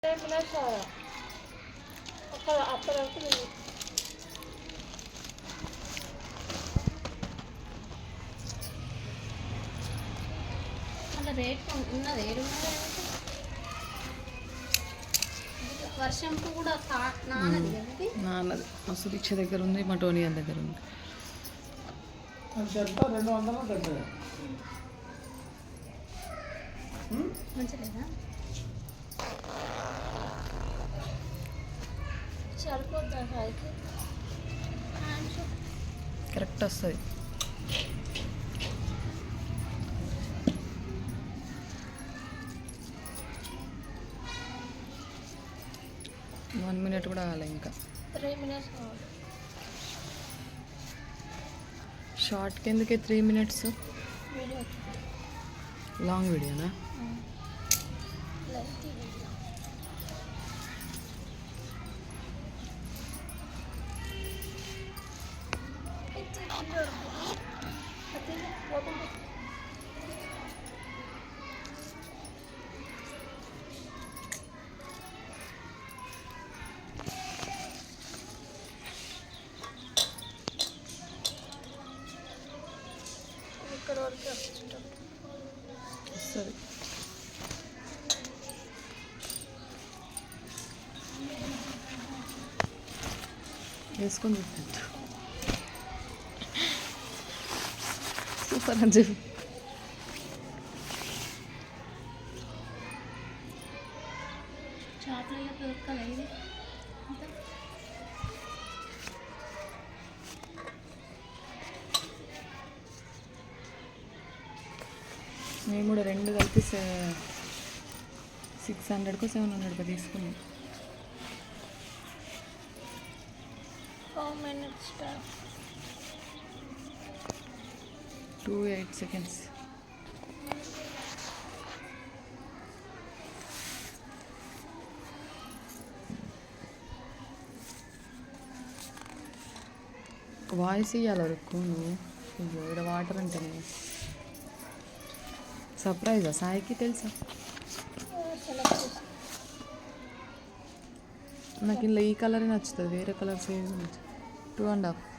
అలా రేట్ ఉన్నది వర్షంకు కూడా నానది కదా నాన్నది మా సుదీక్ష దగ్గర ఉంది మా టోనియన్ దగ్గర ఉంది. మంచిలేదా సరిపోద్దా కాయకి కరెక్ట్ వస్తుంది. వన్ మినిట్ కూడా కాలే ఇంకా 3 minutes కావాలి. షార్ట్కి ఎందుకే 3 minutes? వీడియో లాంగ్ వీడియోనా? లెంత్ వీడియో ఇక్కడ వరకు వస్తుంది. వేసుకొని చూపించు. సూపర్ అని చెప్పి చాట్లలో దొరకాలి ఇది మేము కూడా రెండు కలిపి 600కో 700కో తీసుకున్నాం. 4 minutes 2:08 seconds. వాయిస్ ఇవ్వాలి వరకు నువ్వు ఇక్కడ వాటర్ అంటేనే సర్ప్రైజా సాయికి తెలుసా? నాకు ఇలా ఈ కలరే నచ్చుతుంది, వేరే కలర్స్ ఏది నచ్చుతుంది. 2.5